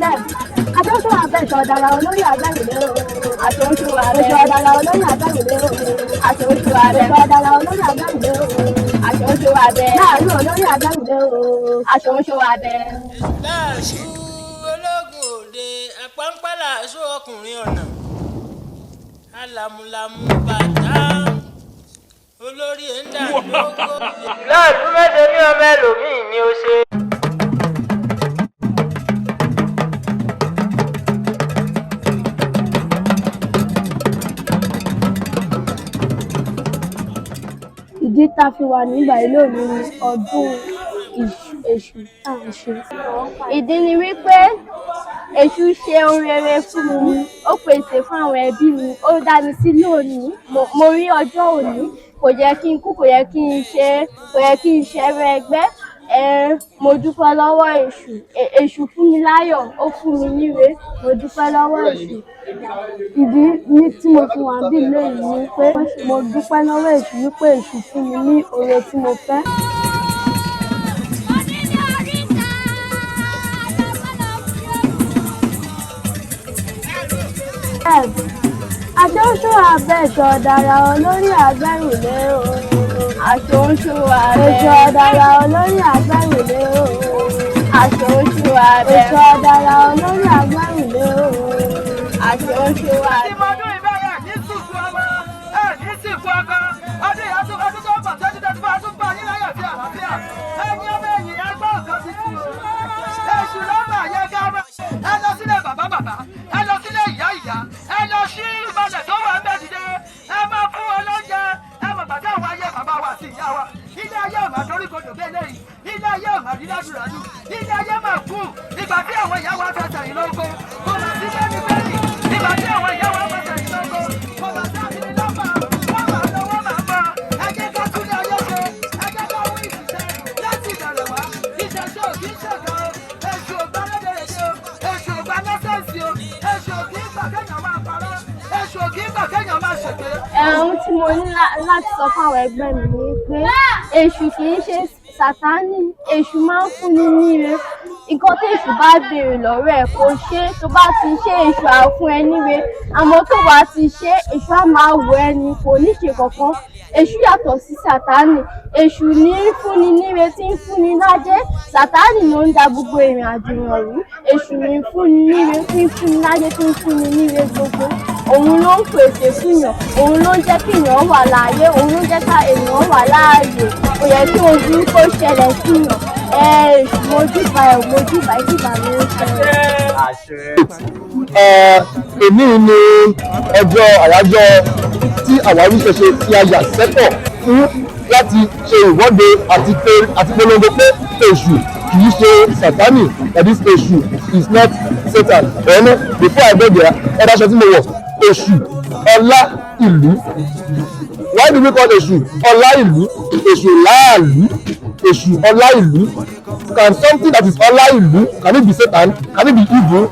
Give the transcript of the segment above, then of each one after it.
Àtúnṣe àbẹ̀ṣọ ọ̀dàrà olórí àgbẹ̀rùlé o. Àtúnṣe àbẹ̀ṣọ ọ̀dàrà olórí àgbẹ̀rùlé o. Àtúnṣe àbẹ̀ṣọ ọ̀dàrà olórí àgbẹ̀rùlé o. Àtúnṣe àbẹ̀ láàrin olórí àgbẹ̀rùlé o. Àtúnṣe àbẹ̀. Láàṣù ológun òde àpáńpálà aṣọ ọkùnrin ọ̀nà. Alámúlámú bàtà olórí ẹ̀ńdà lóko. Láàdún mẹ́jọ ní ọmọ ẹlòmíì ni ó ṣe. Ìdí tá a fi wà nígbà yìí lónìí ni ọdún Èṣù tá à ń ṣe. Ìdí ni wípé Èṣù ṣe ohun rere fún mi, ó pèsè fún àwọn ẹbí mi, ó dá mi sí lónìí, mo rí ọjọ́ òní, kò yẹ kí n kú, kò yẹ kí n ṣe ẹrẹ ẹgbẹ́. Mo dúpẹ́ lọ́wọ́ Èṣù, Èṣù fún mi láyọ̀, ó fún mi níre, mo dúpẹ́ lọ́wọ́ Èṣù. Ìdí tí mo fi wà bí lónìí ni pé mo dúpẹ́ lọ́wọ́ Èṣù wípé Èṣù fún mi ní oore tí mo fẹ́. Àtúnṣe àbẹ̀ṣọ ọ̀dàrà olórí àgbẹ̀rùlé o. Àtúnṣe àbẹ̀ṣọ ọ̀dàrà olórí àgbẹ̀rùlé o. Àtúnṣe àbẹ̀ṣọ ọ̀dàrà olórí àgbẹ̀rùlé o. Àtúnṣe àbẹ̀. Ìmọ̀dún ìbẹ̀rẹ̀ ní sùkú ọmọ ní sìnkú ọkọ ọdún ìyá tó bọ̀ tẹ́tí tẹ́tí bá tún bá yín láyọ̀ sí àlàáfíà ẹ̀yin ọmọ ẹ̀yìn ẹgbẹ́ ọ̀kan ti kú Èṣù lọ́mọ àyẹ gáàmà ẹ lọ sílé bàbá ẹ lọ sílé ìyá ẹ lọ sí ìbàdàn tó wà ń bẹ̀ dìde ẹ máa fún wọn lóúnjẹ ẹ mọ̀ bàtà àwọn ayé bàbá wa àti ìyá wa ilé ayé ọ̀mà torí kodò bẹ́ẹ̀ yìí ilé ayé ọ̀mà rí ládùúrádù ilé ayé máa kú ìgbà tí àwọn ìyá wa fẹ́ tẹ̀yìn lóko kò mà sí bẹ́ẹ̀ni ìgbà tí àwọn ìyá wa fẹ́ tẹ̀yìn lóko kò mà sí àbílẹ̀ lọ́pàá wọ́n máa lọ wọ́n máa bọ̀ ẹ jẹ́ ká tún ní ayé ṣe ẹ jẹ́ ká wí ìṣiṣẹ́ láti ìbẹ̀rẹ̀ wá ìṣẹ̀ṣẹ̀ òkì ń ṣẹ̀dá o Èṣù ògbà lẹ́dẹ̀ẹ́dẹ́ o Èṣù ògbà lẹ́sẹ̀sì o Èṣù òkì ń gbà kéèyàn máa parọ́ Èṣù òkì ń gbà kéèyàn máa ṣèké. Ohun tí mo ní láti sọ fún àwọn ẹgbẹ́ mi ni pé Èṣù kì í ṣe Sátánì, Èṣù máa ń fúnni níre. Nǹkan tí Èṣù bá béèrè lọ́wọ́ ẹ̀ kó ṣe, tó bá ti ṣe Èṣù á fún ẹ níre, àmọ́ tó bá ti ṣe Èṣù á máa wọ ẹni, kò ní ṣe kankan. Èṣù yàtọ̀ sí Sátánì, Èṣù ní fúnni níre tí ń fúnni lájẹ́, Sátánì ló ń da gbogbo ìrìn àjò yàn rú, Èṣù ní fúnni níre tí ń fúnni lájẹ́ tí ń fúnni níre gbogbo. Òun ló ń pèsè fúnyàn, òun ló ń jẹ́ kí èèyàn wà láàyè, òun ló ń jẹ́ ká èèyàn wà láàyè, kò yẹ kí ojú kó ṣẹlẹ̀ síyàn. Èṣù mojúbà ìdìbà ló ń ṣẹlẹ̀. Èmi ni ọjọ́ àyájọ́ tí àwárí ṣẹṣẹ tí a yà sẹ́tọ̀ fún láti ṣe ìwọ́de àti polongo pé Èṣù kì í ṣe Sátánì, that is Èṣù is not Satan. Before I go there, ẹ̀dá aṣọ tí mo wọ̀ Èṣù ọlá ìlú. Why do we call Èṣù ọlá ìlú? Èṣù láàlú, Èṣù ọlá ìlú. Can something that is ọlá ìlú, can it be Satan? Can it be evil?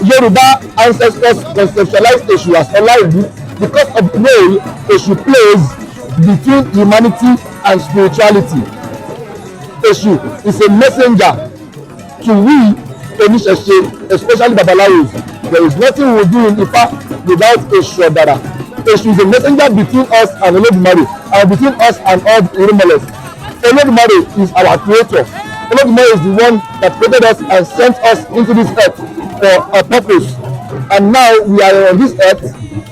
Yorùbá ancestors conceptualize Èṣù as ọlá ìlú because of the role Èṣù plays between humanity and spirituality. Èṣù is a messenger to we oníṣẹ̀ṣe, especially babalawos. There is nothing we do in Ifá without Èṣù Ọ̀dàrà. Èṣù is a messenger between us and Olódùmarè and between us and all the irúnmọlẹ̀. Olódùmarè is our creator. Olódùmarè is the one that created us and sent us into this earth for a purpose. And now we are on this earth,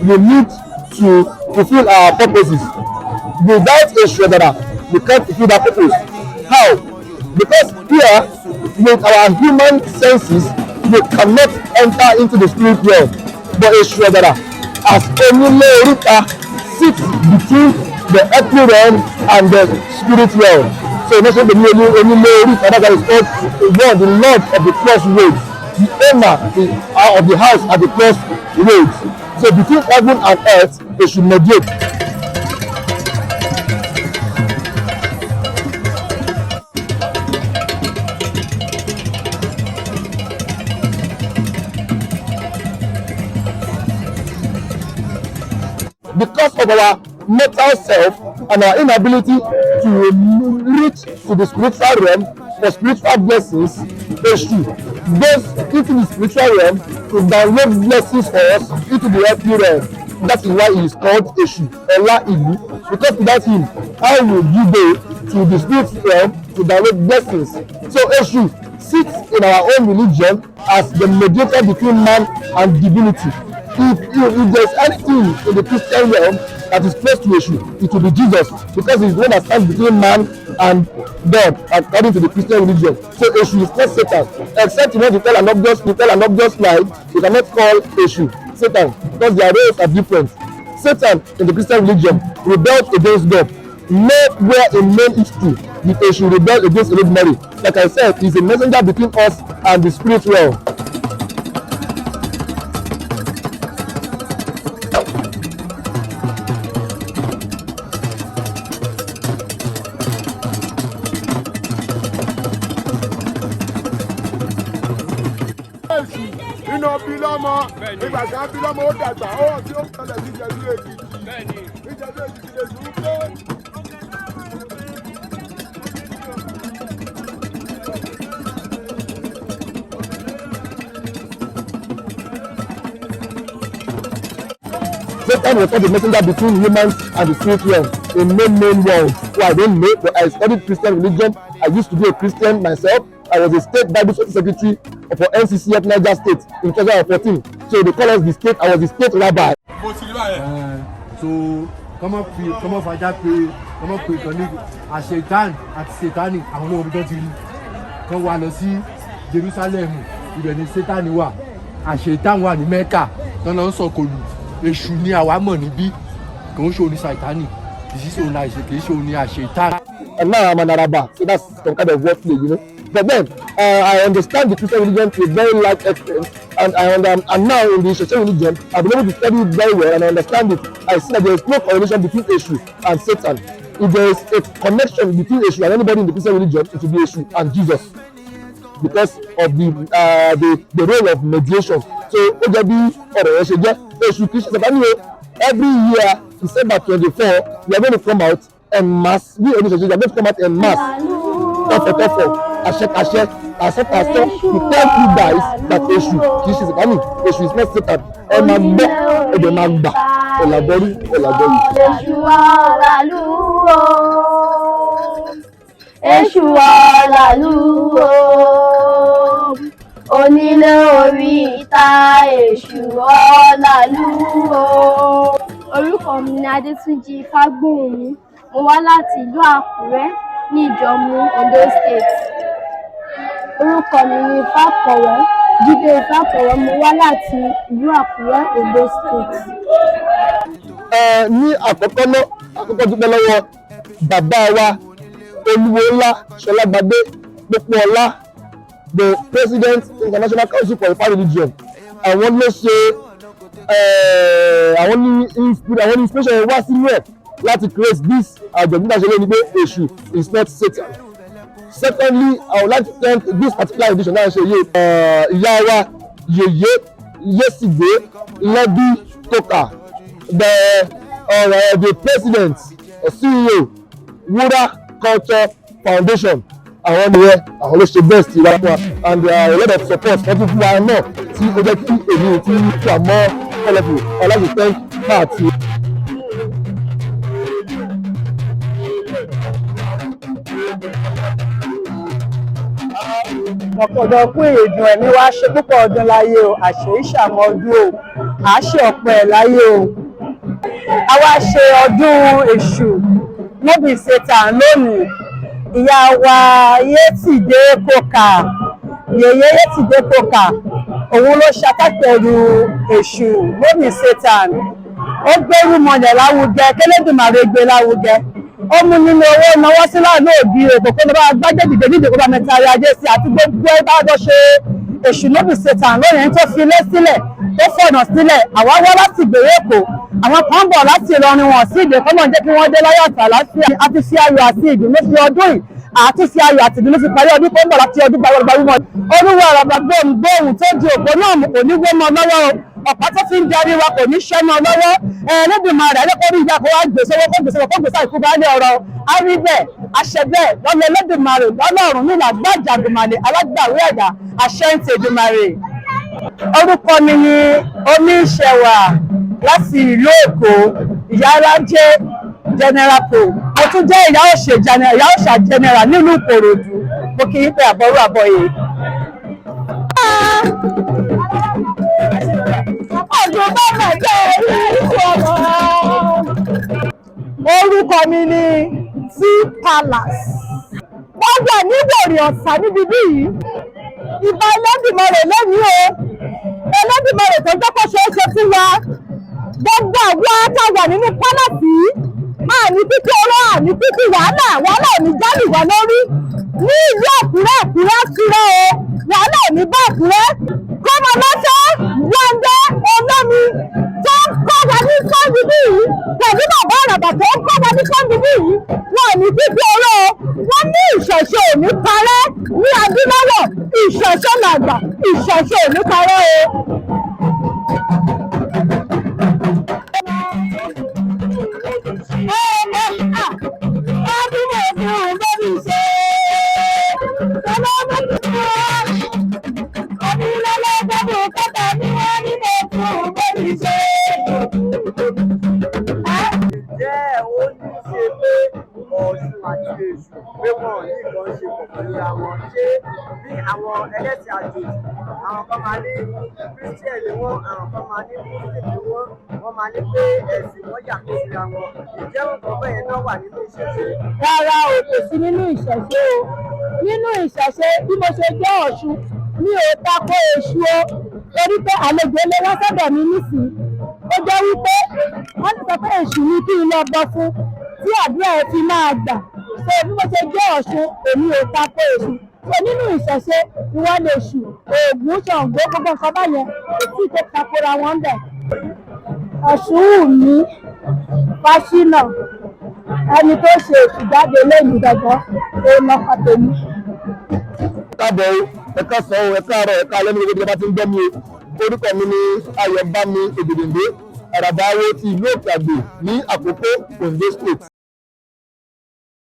we need to fulfill our purposes. Without Èṣù Ọ̀dàrà, we can't fulfill that purpose. How? Because here, with our human senses, we cannot enter into the spirit world. But Èṣù Ọ̀dàrà, as onílé oríta, sits between the earthly realm and the spirit world. So that's what the onílé oríta, that is called the Lord of the crossroads, the owner of the house at the crossroads. So between heaven and earth, they should mediate. Because of our mental self and our inability to reach to the spiritual realm for spiritual blessings, Èṣù goes into the spiritual realm to download blessings for us into the earthly realm. That is why he is called Èṣù Ològbè, because without him, how would you go to the spirit realm to download blessings? So Èṣù sits in our own religion as the mediator between man and divinity. If there's anything in the Christian realm that is close to Èṣù, it will be Jesus, because he's the one that stands between man and God, according to the Christian religion. So Èṣù is not Satan, except you want to tell an obvious lie. You cannot call Èṣù Satan, because their roles are different. Satan in the Christian religion rebelled against God. Nowhere in main history did Èṣù rebel against Olódùmarè. Like I said, he's a messenger between us and the spirit realm. Iná bí lọ́mọ ìgbà tí wọ́n bí lọ́mọ ó dàgbà ó hàn tí ó tẹ̀lé ní ìjẹ́jú èkìtì ìjẹ́jú èkìtì lè dùn pé. Satan was not the messenger between humans and the spirit realm in main world. So I don't know, but I studied Christian religion. I used to be a Christian myself. I was a state Bible secretary for NCC at Niger State in 2014. So they call us the state. I was the state rabbi. So kọ́mọ́ fàájà pé kọ́mọ́ pé kan ní àṣetán àti sètánì àwọn olóògùn tó ti rí kan wà lọ sí Jerusalem ibẹ̀ ni sètánì wà àṣetán wà ní Mẹ́kà tán lọ ń sọ̀kòlù Èṣù ni àwa mọ̀ níbí kò ń ṣe òní sàìtánì kì í ṣe òní àìṣe kì í ṣe òní àṣetán. And now I'm an Araba, so that's some kind of wordplay, you know. But then I understand the Christian religion to a very large extent, and I'm now in the Christian religion. I've been able to study it very well, and I understand it. I see that there is no correlation between Èṣù and Satan. If there is a connection between Èṣù and anybody in the Christian religion, it will be Èṣù and Jesus, because of the role of mediation. So ó jẹ́ bí ọ̀rọ̀ yẹn ṣe jẹ́ Èṣù kìí ṣe Satan ni o. Every year December 24 we are going to come out en masse. We are going to come out en masse. Tọ́fọ̀tọ́fọ̀ àṣẹkáṣẹ àṣẹkáṣẹ to tell you guys that Èṣù kìí ṣe Satan ni. Èṣù is not Satan. Ẹ máa gbọ́ ẹ̀dẹ̀ máa gbà ọ̀làbọ̀rí. Èṣù Ològbè Èṣù Ològbè onílé orí ìta Èṣù Ològbè. Orúkọ mi ni Adétúnjí Fágbóhùnmi. Mo wá láti ìlú Akure ní Ìjọ̀mú, Ondo State. Orúkọ mi ni Fákọ̀wé Jídé Fákọ̀wé. Mo wá láti ìlú Akure, Ondo State. Ní àkọ́kọ́ náà àkọ́kọ́ dúpẹ́ lọ́wọ́ bàbá wa olúwo ńlá Ṣọlágbadé Pópóọlá, the President International Council for Ifá Religion. Àwọn ló ṣe àwọn ní inspiration wá sínú ẹ̀ láti create this àjọ̀dún náà ṣe lé ní pé Èṣù is not Satan. Secondly, I would like to thank this particular edition náà ṣe yé ìyá wa Yèyé Yésìgbé Lẹ́bí Tókà, the President CEO Wura Culture Foundation. Àwọn nìyẹn àwọn ló ṣe best ìwà fún wa, and a lot of support wọ́n tún fún wa náà tí ó jẹ́ kí èyí tí wà mọ́ colourful. I like to thank her too. ọ̀pọ̀dọ̀ kún ìrìndùn ẹ̀mí wá ṣe púpọ̀ ọdún láyé o, àṣẹ ìṣàmọ́ ọdún o, àṣẹ ọ̀pọ̀ ẹ̀ láyé o. A wá ṣe ọdún Èṣù níbi Satan lónìí. Ìyá wa Yétìdé Kókà, Yèyé Yétìdé Kókà, òun ló ṣàtàpẹ̀rù Èṣù níbi Satan. Ó gbérú mọ̀lẹ̀ láwùjẹ, k'Ẹlẹ́dùmarè gbé láwùjẹ. Ó mú nínú owó náwó sí láàánú òbí òkò kó ló bá gbájẹ́ dìde nídìí kó bá mẹ́ta ayé ajé sí àti gbogbo ẹ bá bọ́ ṣe Èṣù níbi Satan lónìí tó fi ilé sílẹ̀ tó fọ̀nà sílẹ̀. Àwa wá láti ìgbèríko, àwọn kan bọ̀ láti Ìlọrin wọn sí ìdè kọ́mọ̀ jẹ́ kí wọ́n dé láyọ̀ àti àlàáfíà. A ti fi ayọ̀ àti ìdùnnú fi ọdún yìí, àti fi ayọ̀ àti ìdùnnú fi parí ọdún tó ń bọ̀ láti ọdún gbàgbọ́gbàgbọ́. Olúwa àràbà gbóhùn tó di òpó náà kò ní wó mọ́ lọ́wọ́ o, ọ̀pá tó fi ń darí wa kò ní ṣẹ́nu lọ́wọ́ Ẹlẹ́dùmarè lẹ́kọ̀ọ́ ìjà kó wá gbèsè owó kó gbèsè àìkú bá ní ọ̀rọ̀ àrí bẹ́ẹ̀ àṣẹ bẹ́ẹ̀ lọ́nà Ẹlẹ́dùmarè lọ́lọ́run nílà gbàjàgùnmalè alágbàwé ẹ̀dá àṣẹ ń tèdùmarè. Orúkọ mi ni Oníṣẹ̀wà láti ìlú Èkó, Ìyálájé general po mo tún jẹ́ ìyá òòṣà general nínú Ìkòròdú. Mo kì í pé àbọ̀rú àbọ̀yè. Ọdún bàbá jẹ́ ìlú ọmọ. Orúkọ mi ni T-Palace. Wọ́n gbà ní Ìwòrì Ọ̀sà níbi bí yìí. Ìbà Ẹlẹ́dùmarè lẹ́yìn o. Ẹlẹ́dùmarè tó jẹ́ kó ṣeé ṣe fún wa. Gbogbo àwọn àtàwà nínú pálọ̀tì àní títí ọ̀rọ̀ àní títí wàhálà ò ní jálì wá lórí. Ní ìlú Àkúrẹ́ túrẹ́ o, wàhálà ò ní bá Àkúrẹ́. Kọ́mọ lọ́sẹ̀ Wọ́ndé Olómi tó ń kọ́ wa ní sọ́ọ̀dì bí yìí pẹ̀lú bàbá àràbà tó ń kọ́ wa ní sọ́ọ̀dì bí yìí wọn ò ní títí ọ̀rọ̀ wọn ní ìṣẹ̀ṣe ò ní parẹ́ ní adúláwọ̀ ìṣẹ̀ṣe làgbà ìṣẹ̀ṣe ò ní parẹ́ o. Ọ̀ṣun àti Èṣù pé wọn ní nǹkan ṣe pọ̀ pẹ̀lú àwọn ṣé bí àwọn ẹlẹ́sìn àjòjì àwọn kan máa ní Christian ni wọ́n àwọn kan máa ní Muslim ni wọ́n máa ní pé ẹ̀sìn wọn yàtọ̀ síra wọn ìjẹ́ nǹkan bẹ́ẹ̀ náà wà nínú ìṣẹ̀ṣe. Rárá o kò sí nínú ìṣẹ̀ṣe o nínú ìṣẹ̀ṣe bí mo ṣe jẹ́ Ọ̀ṣun mi ò tako Èṣù o torí pé àlejò lè wá sọ́dọ̀ mi nísìnyí ó jẹ́ wípé wọ́n ti sọ pé Èṣù ni kí n lọ bọ fún tí àdúrà ẹ fi máa gbà so bí mo ṣe jẹ́ Ọ̀ṣun èmi ò tako Èṣù so nínú ìṣẹ̀ṣe ìwọ lè ṣù Ògún Ṣàngó gbogbo nǹkan báyẹn kò tí tó takora wọn bẹ̀. Ọ̀ṣunwùmí Fáṣínà ẹni tó ṣe Èṣù jáde lẹ́yìn gbọ̀ngàn òun lọ́kọ̀ tèmi. Káàbọ̀ o, ẹ káàsán o, ẹ káàárọ̀, ẹ káalẹ́ níbi tí bá ti ń gbọ́ mi o. Orúkọ mi ni Ayọ̀bámi Èdèdèndé, àràbà awo ti ìlú Òkè Àgbè ní Àkókó, Ondo State.